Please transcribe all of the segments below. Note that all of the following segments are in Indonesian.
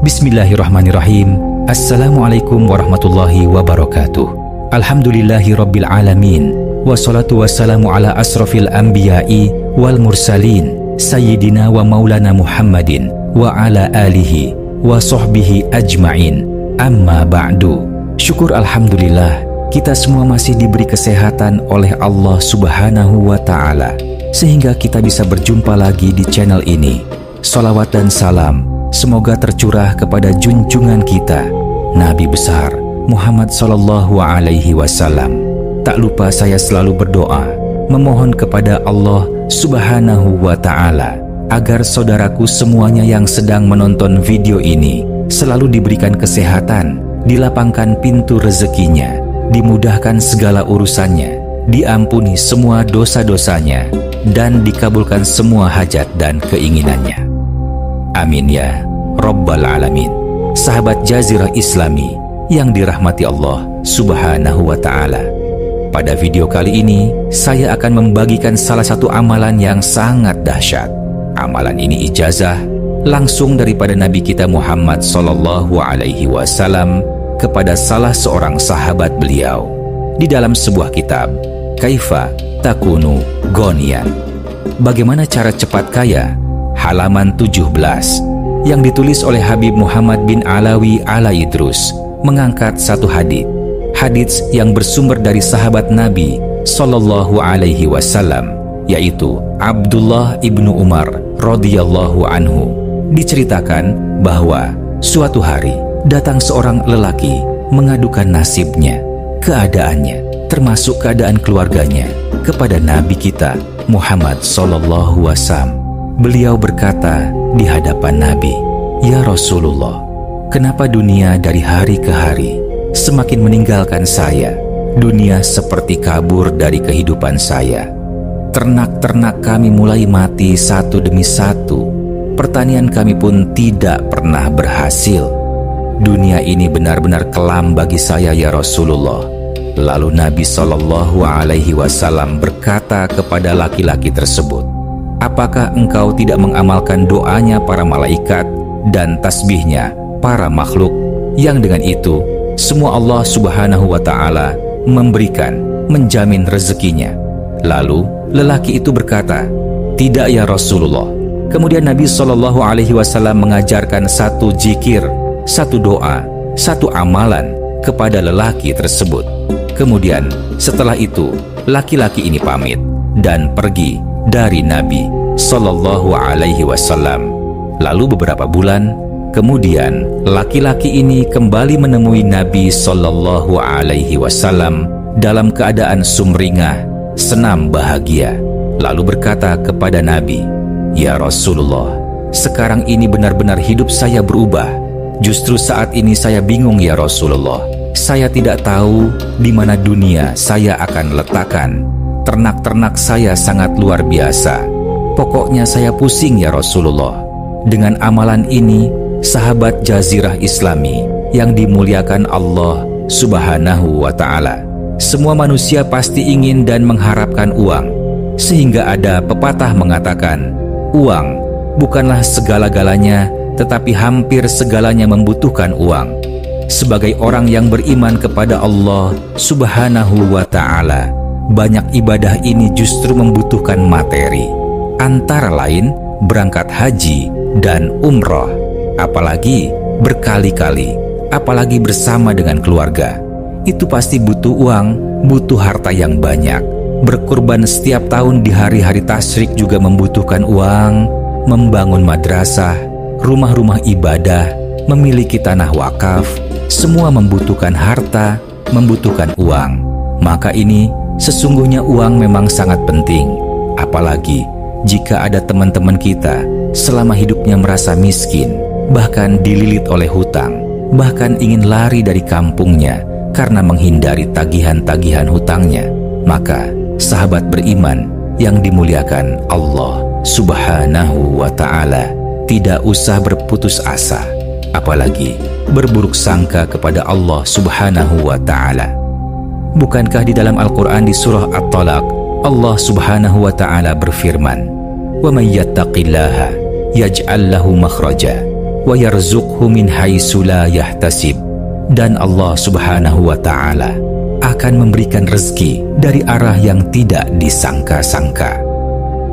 Bismillahirrahmanirrahim. Assalamualaikum warahmatullahi wabarakatuh. Alhamdulillahi rabbil alamin. Wassalatu wassalamu ala asrafil anbiya'i wal mursalin Sayyidina wa maulana Muhammadin wa ala alihi wa sahbihi ajma'in. Amma ba'du. Syukur alhamdulillah, kita semua masih diberi kesehatan oleh Allah subhanahu wa ta'ala, sehingga kita bisa berjumpa lagi di channel ini. Salawat dan salam semoga tercurah kepada junjungan kita, Nabi besar Muhammad sallallahu alaihi wasallam. Tak lupa saya selalu berdoa, memohon kepada Allah subhanahu wa ta'ala agar saudaraku semuanya yang sedang menonton video ini selalu diberikan kesehatan, dilapangkan pintu rezekinya, dimudahkan segala urusannya, diampuni semua dosa-dosanya, dan dikabulkan semua hajat dan keinginannya. Amin ya Rabbal Alamin. Sahabat Jazirah Islami yang dirahmati Allah subhanahu wa ta'ala, pada video kali ini saya akan membagikan salah satu amalan yang sangat dahsyat. Amalan ini ijazah langsung daripada Nabi kita Muhammad sallallahu alaihi wasallam kepada salah seorang sahabat beliau di dalam sebuah kitab, Kaifa Takunu Ghaniyan, Bagaimana Cara Cepat Kaya, halaman 17, yang ditulis oleh Habib Muhammad bin Alawi Alaidrus, mengangkat satu hadits yang bersumber dari sahabat Nabi sallallahu alaihi wasallam, yaitu Abdullah ibnu Umar radhiyallahu anhu. Diceritakan bahwa suatu hari datang seorang lelaki mengadukan nasibnya, keadaannya, termasuk keadaan keluarganya, kepada Nabi kita Muhammad sallallahu wasallam. Beliau berkata di hadapan Nabi, "Ya Rasulullah, kenapa dunia dari hari ke hari semakin meninggalkan saya? Dunia seperti kabur dari kehidupan saya. Ternak-ternak kami mulai mati satu demi satu. Pertanian kami pun tidak pernah berhasil. Dunia ini benar-benar kelam bagi saya ya Rasulullah." Lalu Nabi Shallallahu Alaihi Wasallam berkata kepada laki-laki tersebut, "Apakah engkau tidak mengamalkan doanya para malaikat dan tasbihnya para makhluk, yang dengan itu semua Allah subhanahu wa ta'ala memberikan, menjamin rezekinya?" Lalu lelaki itu berkata, "Tidak ya Rasulullah." Kemudian Nabi Shallallahu Alaihi Wasallam mengajarkan satu zikir, satu doa, satu amalan kepada lelaki tersebut. Kemudian setelah itu laki-laki ini pamit dan pergi dari Nabi Sallallahu Alaihi Wasallam. Lalu beberapa bulan kemudian laki-laki ini kembali menemui Nabi Sallallahu Alaihi Wasallam dalam keadaan sumringah, senam bahagia. Lalu berkata kepada Nabi, "Ya Rasulullah, sekarang ini benar-benar hidup saya berubah. Justru saat ini saya bingung ya Rasulullah. Saya tidak tahu di mana dunia saya akan letakkan. Ternak-ternak saya sangat luar biasa. Pokoknya saya pusing ya Rasulullah." Dengan amalan ini, sahabat Jazirah Islami yang dimuliakan Allah subhanahu wa ta'ala, semua manusia pasti ingin dan mengharapkan uang. Sehingga ada pepatah mengatakan, uang bukanlah segala-galanya, tetapi hampir segalanya membutuhkan uang. Sebagai orang yang beriman kepada Allah subhanahu wa ta'ala, banyak ibadah ini justru membutuhkan materi, antara lain berangkat haji dan umroh, apalagi berkali-kali, apalagi bersama dengan keluarga. Itu pasti butuh uang, butuh harta yang banyak. Berkurban setiap tahun di hari-hari tasyrik juga membutuhkan uang. Membangun madrasah, rumah-rumah ibadah, memiliki tanah wakaf, semua membutuhkan harta, membutuhkan uang. Maka ini sesungguhnya uang memang sangat penting. Apalagi jika ada teman-teman kita selama hidupnya merasa miskin, bahkan dililit oleh hutang, bahkan ingin lari dari kampungnya karena menghindari tagihan-tagihan hutangnya. Maka sahabat beriman yang dimuliakan Allah subhanahu wa ta'ala, tidak usah berputus asa, apalagi berburuk sangka kepada Allah subhanahu wa ta'ala. Bukankah di dalam Al-Quran di surah At-Talaq, Allah subhanahu wa ta'ala berfirman, "Wa may yattaqillaha yaj'al lahu makhraja wa yarzuqhu min haitsu la yahtasib. Dan Allah Subhanahu wa Ta'ala akan memberikan rezeki dari arah yang tidak disangka-sangka.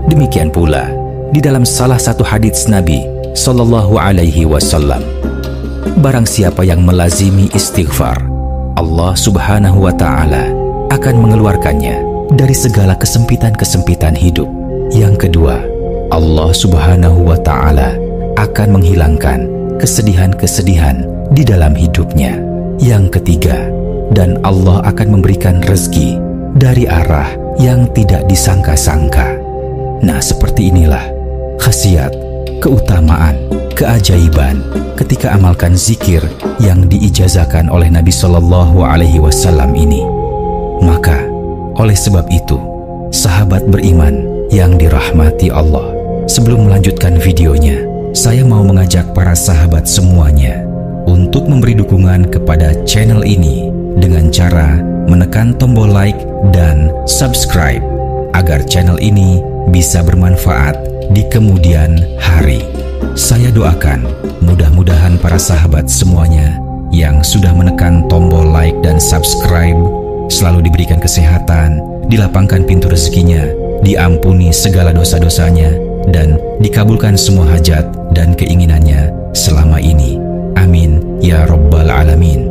Demikian pula di dalam salah satu hadits Nabi Sallallahu Alaihi Wasallam, barang siapa yang melazimi istighfar, Allah Subhanahu wa Ta'ala akan mengeluarkannya dari segala kesempitan-kesempitan hidup. Yang kedua, Allah Subhanahu wa Ta'ala akan menghilangkan kesedihan-kesedihan di dalam hidupnya. Yang ketiga, dan Allah akan memberikan rezeki dari arah yang tidak disangka-sangka. Nah, seperti inilah khasiat, keutamaan, keajaiban ketika amalkan zikir yang diijazahkan oleh Nabi Shallallahu Alaihi Wasallam ini. Maka, oleh sebab itu, sahabat beriman yang dirahmati Allah, sebelum melanjutkan videonya, saya mau mengajak para sahabat semuanya untuk memberi dukungan kepada channel ini dengan cara menekan tombol like dan subscribe agar channel ini bisa bermanfaat di kemudian hari. Saya doakan mudah-mudahan para sahabat semuanya yang sudah menekan tombol like dan subscribe selalu diberikan kesehatan, dilapangkan pintu rezekinya, diampuni segala dosa-dosanya, dan dikabulkan semua hajat dan keinginannya selama ini. Amin ya Rabbal Alamin.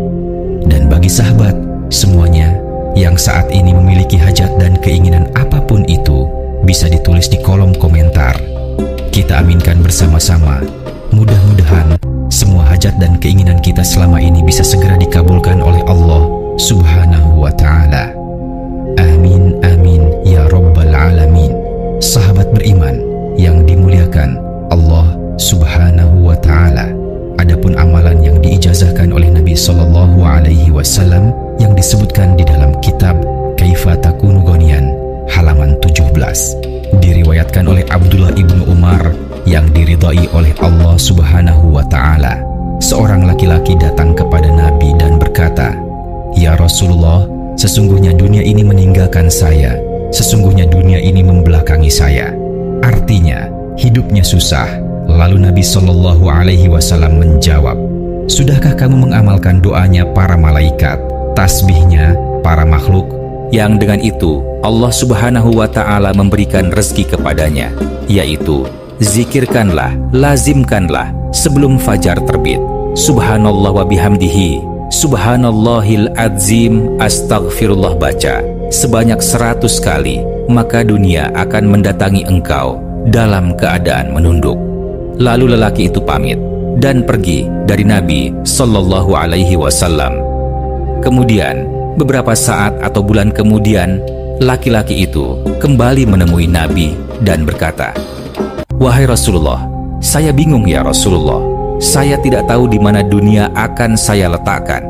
Dan bagi sahabat semuanya yang saat ini memiliki hajat dan keinginan apapun itu, bisa ditulis di kolom komentar. Kita aminkan bersama-sama. Mudah-mudahan semua hajat dan keinginan kita selama ini bisa segera dikabulkan oleh Allah Subhanahu wa Ta'ala. Amin amin ya Rabbal Alamin. Sahabat beriman yang dimuliakan Allah Subhanahu wa Ta'ala, adapun amalan yang diijazahkan oleh Nabi Sallallahu Alaihi Wasallam yang disebutkan di dalam kitab Kaifa Takunu Ghaniyan halaman 17, diriwayatkan oleh Abdullah ibnu Umar yang diridai oleh Allah Subhanahu wa Ta'ala. Seorang laki-laki datang kepada Nabi dan berkata, "Ya Rasulullah, sesungguhnya dunia ini meninggalkan saya, sesungguhnya dunia ini membelakangi saya." Artinya, hidupnya susah. Lalu Nabi Shallallahu Alaihi Wasallam menjawab, "Sudahkah kamu mengamalkan doanya para malaikat, tasbihnya para makhluk, yang dengan itu Allah Subhanahu wa Ta'ala memberikan rezeki kepadanya, yaitu zikirkanlah, lazimkanlah sebelum fajar terbit, subhanallah wa bihamdihi, subhanallahil azim, astaghfirullah baca sebanyak 100 kali, maka dunia akan mendatangi engkau dalam keadaan menunduk." Lalu lelaki itu pamit dan pergi dari Nabi Sallallahu Alaihi Wasallam. Kemudian beberapa saat atau bulan kemudian, laki-laki itu kembali menemui Nabi dan berkata, "Wahai Rasulullah, saya bingung ya Rasulullah. Saya tidak tahu di mana dunia akan saya letakkan."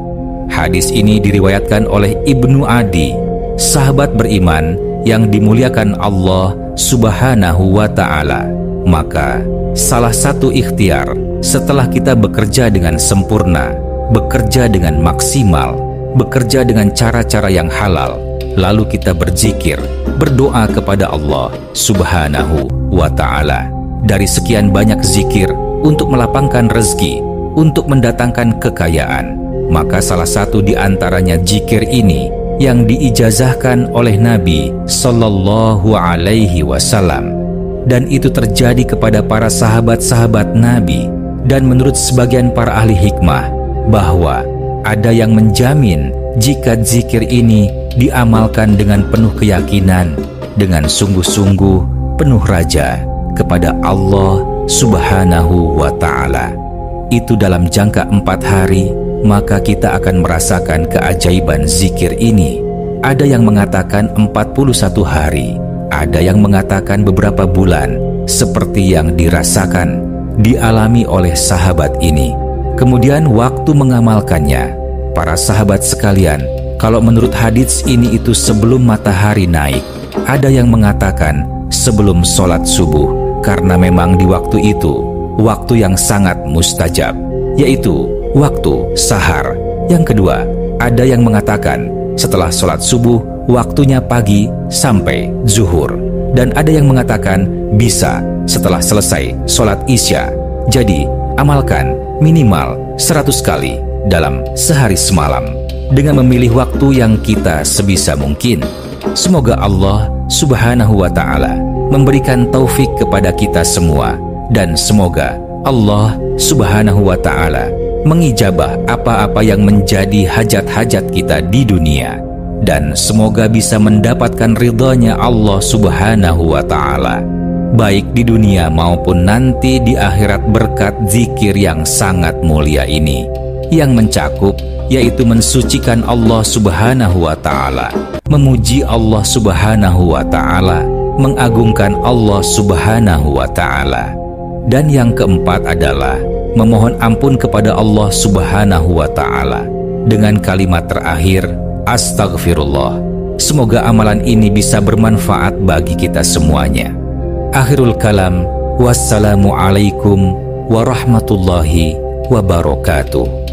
Hadis ini diriwayatkan oleh Ibnu Adi, sahabat beriman yang dimuliakan Allah Subhanahu wa Ta'ala. Maka salah satu ikhtiar setelah kita bekerja dengan sempurna, bekerja dengan maksimal, bekerja dengan cara-cara yang halal, lalu kita berzikir, berdoa kepada Allah Subhanahu wa Ta'ala. Dari sekian banyak zikir untuk melapangkan rezeki, untuk mendatangkan kekayaan, maka salah satu di antaranya zikir ini yang diijazahkan oleh Nabi Sallallahu Alaihi Wasallam. Dan itu terjadi kepada para sahabat-sahabat Nabi. Dan menurut sebagian para ahli hikmah, bahwa ada yang menjamin jika zikir ini diamalkan dengan penuh keyakinan, dengan sungguh-sungguh, penuh raja kepada Allah Subhanahu wa Ta'ala, itu dalam jangka 4 hari, maka kita akan merasakan keajaiban zikir ini. Ada yang mengatakan 41 hari, ada yang mengatakan beberapa bulan, seperti yang dirasakan, dialami oleh sahabat ini. Kemudian waktu mengamalkannya, para sahabat sekalian, kalau menurut hadits ini itu sebelum matahari naik. Ada yang mengatakan sebelum sholat subuh, karena memang di waktu itu, waktu yang sangat mustajab, yaitu waktu sahar. Yang kedua, ada yang mengatakan setelah sholat subuh, waktunya pagi sampai zuhur. Dan ada yang mengatakan bisa setelah selesai sholat isya. Jadi Amalkan minimal 100 kali dalam sehari semalam dengan memilih waktu yang kita sebisa mungkin. Semoga Allah Subhanahu wa Ta'ala memberikan taufik kepada kita semua, dan semoga Allah Subhanahu wa Ta'ala mengijabah apa-apa yang menjadi hajat-hajat kita di dunia, dan semoga bisa mendapatkan ridhanya Allah Subhanahu wa Ta'ala baik di dunia maupun nanti di akhirat berkat zikir yang sangat mulia ini, yang mencakup yaitu mensucikan Allah Subhanahu wa Ta'ala, memuji Allah Subhanahu wa Ta'ala, mengagungkan Allah Subhanahu wa Ta'ala. Dan yang keempat adalah memohon ampun kepada Allah Subhanahu wa Ta'ala dengan kalimat terakhir, Astaghfirullah. Semoga amalan ini bisa bermanfaat bagi kita semuanya. Akhirul kalam, wassalamualaikum warahmatullahi wabarakatuh.